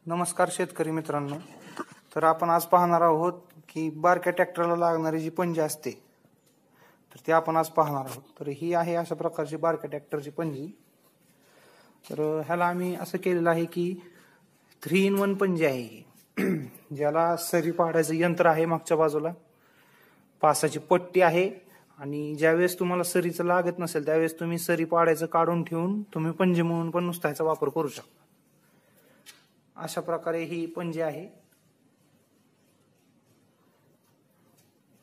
नमस्कार शेतकरी मित्रांनो. तर आपण आज पाहणार आहोत की बारक्या ट्रॅक्टरला लागणारी जी पंजी असते तर ती आपण आज पाहणार आहोत. तर ही आहे अशा प्रकारची बारक्या ट्रॅक्टरची पंजी. तर ह्याला आम्ही असं केलेलं आहे की 3-in-1 पंजी आहे ही. ज्याला सरी पाडायचं यंत्र आहे, मागच्या बाजूला पासाची पट्टी आहे आणि ज्यावेळेस तुम्हाला सरीचं लागत नसेल त्यावेळेस तुम्ही सरी पाडायचं काढून ठेवून तुम्ही पंजी म्हणून पण नुसता ह्याचा वापर करू शकता. अशा प्रकारे ही पंजी आहे.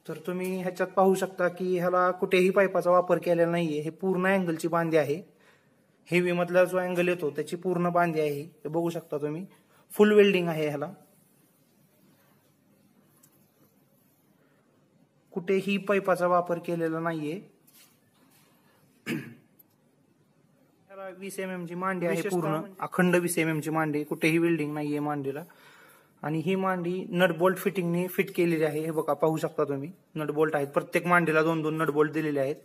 तर तुम्ही ह्याच्यात पाहू शकता की ह्याला कुठेही पाईपाचा वापर केलेला नाहीये. हे पूर्ण अँगलची बांधी आहे. हेवी मधला जो अँगल येतो त्याची पूर्ण बांधी आहे. हे बघू शकता तुम्ही. फुल वेल्डिंग आहे ह्याला. कुठेही पाईपाचा वापर केलेला नाहीये. 20 mm ची मांडी आहे. पूर्ण अखंड 20 mm ची मांडी. कुठेही वेल्डिंग नाहीये मांडीला. आणि ही मांडी नट बोल्ट फिटिंगने फिट केलेली आहे. हे बघा, पाहू शकता तुम्ही. नट बोल्ट आहेत. प्रत्येक मांडीला 2-2 नट बोल्ट दिलेले आहेत.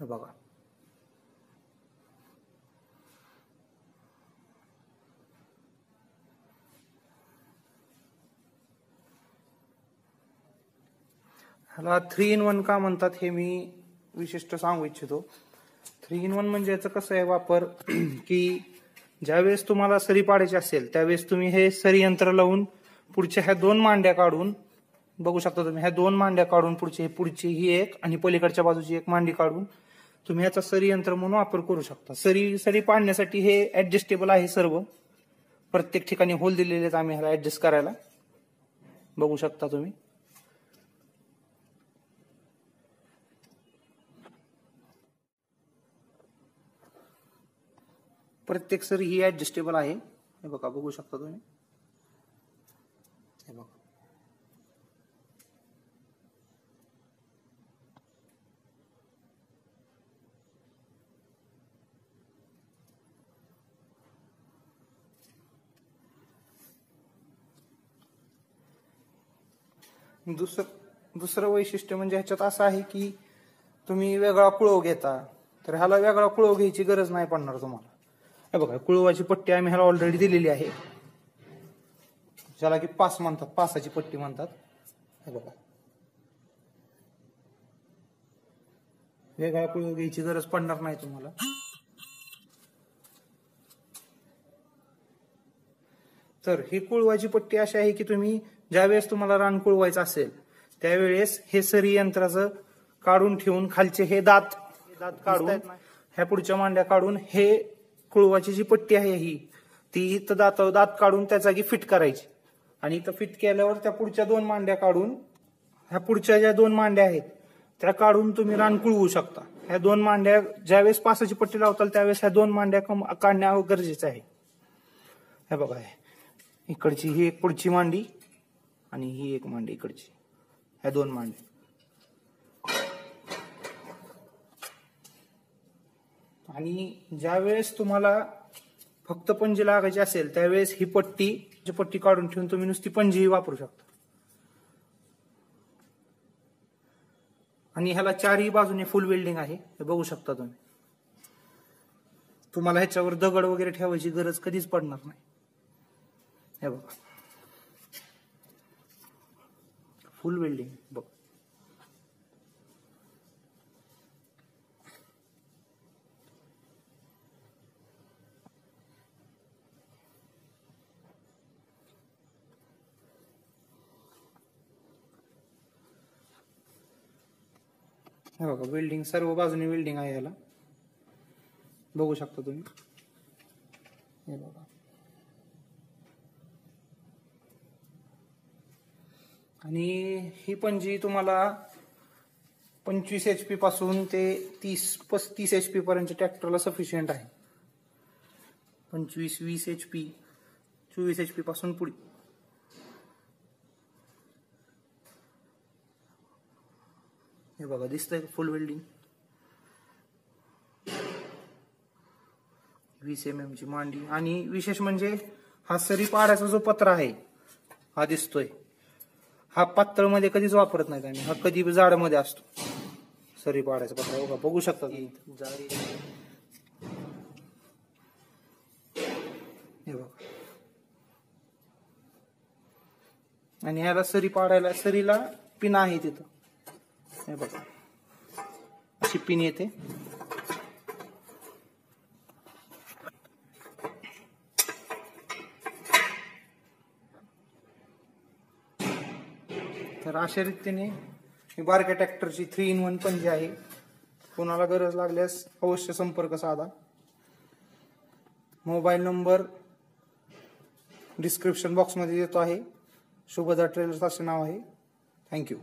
हे बघा. ह्याला 3-in-1 का म्हणतात हे मी विशिष्ट सांगू इच्छितो. 3-in-1 म्हणजे याचं कसं आहे वापर की ज्यावेळेस तुम्हाला सरी पाडायची असेल त्यावेळेस तुम्ही हे सरी यंत्र लावून पुढच्या ह्या 2 मांड्या काढून, बघू शकता तुम्ही, ह्या 2 मांड्या काढून पुढची ही एक आणि पलीकडच्या बाजूची एक मांडी काढून तुम्ही ह्याचा सरी यंत्र म्हणून वापर करू शकता. सरी पाडण्यासाठी हे ऍडजस्टेबल आहे सर्व. प्रत्येक ठिकाणी होल दिलेले आहेत आम्ही ह्याला ऍडजस्ट करायला. बघू शकता तुम्ही. प्रत्येक सरी ही ऍडजस्टेबल आहे. हे बघा, बघू शकता तुम्ही. हे बघा. दुसरं वैशिष्ट्य म्हणजे ह्याच्यात असं आहे की तुम्ही वेगळा कुळव घेता तर ह्याला वेगळा कुळव घ्यायची गरज नाही पडणार तुम्हाला. हे बघा, कुळवाची पट्टी आम्ही ह्याला ऑलरेडी दिलेली आहे, ज्याला की पास म्हणतात, पासाची पट्टी म्हणतात. हे बघा, वेगळा कुळव घ्यायची गरज पडणार नाही तुम्हाला. तर ही कुळवाची पट्टी अशी आहे की तुम्ही ज्यावेळेस तुम्हाला रान कुळवायचं असेल त्यावेळेस हे सरी यंत्राचं काढून ठेवून खालचे हे दात काढून ह्या पुढच्या मांड्या काढून हे कुळवाची जी पट्टी आहे ही ती इथं दात काढून त्या जागी फिट करायची आणि इथं फिट केल्यावर त्या पुढच्या 2 मांड्या काढून ह्या पुढच्या ज्या 2 मांड्या आहेत त्या काढून तुम्ही रान कुळवू शकता. ह्या 2 मांड्या ज्यावेळेस पासाची पट्टी लावताल त्यावेळेस ह्या 2 मांड्या काढणे गरजेचं आहे. हे बघा, इकडची ही एक पुढची मांडी आणि ही एक मांडी इकडची. ह्या 2 मांड्या. आणि ज्यावेळेस तुम्हाला फक्त पंजी लागायची असेल त्यावेळेस ही पट्टी काढून ठेवून तुम्ही नुसती पंजीही वापरू शकता. आणि ह्याला 4ही बाजूने फुल वेल्डिंग आहे. हे बघू शकता तुम्ही. तुम्हाला ह्याच्यावर दगड वगैरे ठेवायची गरज कधीच पडणार नाही. हे बघा, फुल वेल्डिंग. बघ, हे बघा, वेल्डिंग सर्व बाजूने वेल्डिंग आहे ह्याला. बघू शकता तुम्ही. हे बघा. आणि ही पंजी तुम्हाला 25 HP पासून ते 30-35 HP पर्यंत ट्रॅक्टरला सफिशियंट आहे. 25-20 HP, 24 HP पासून पुढे. हे बघा, दिसतंय फुल वेल्डिंग. 20 mm ची मांडी. आणि विशेष म्हणजे हा सरी पाडायचा जो पत्रा आहे हा दिसतोय, हा पातळ मध्ये कधीच वापरत नाही आम्ही. हा कधी जाड मध्ये असतो. सरी पाडायचा पत्रा बघा, बघू शकता तुम्ही. हे बघा. आणि ह्याला सरी पाडायला, सरीला पिन आहे तिथं, हे बघा अशी पिन येते. तर अशा रीतीने ही बारक्या ट्रॅक्टरची 3-in-1 पंजी आहे. कोणाला गरज लागल्यास अवश्य संपर्क साधा. मोबाईल नंबर डिस्क्रिप्शन बॉक्समध्ये देतो आहे. शुभदा ट्रेलर्स असे नाव आहे. थँक्यू.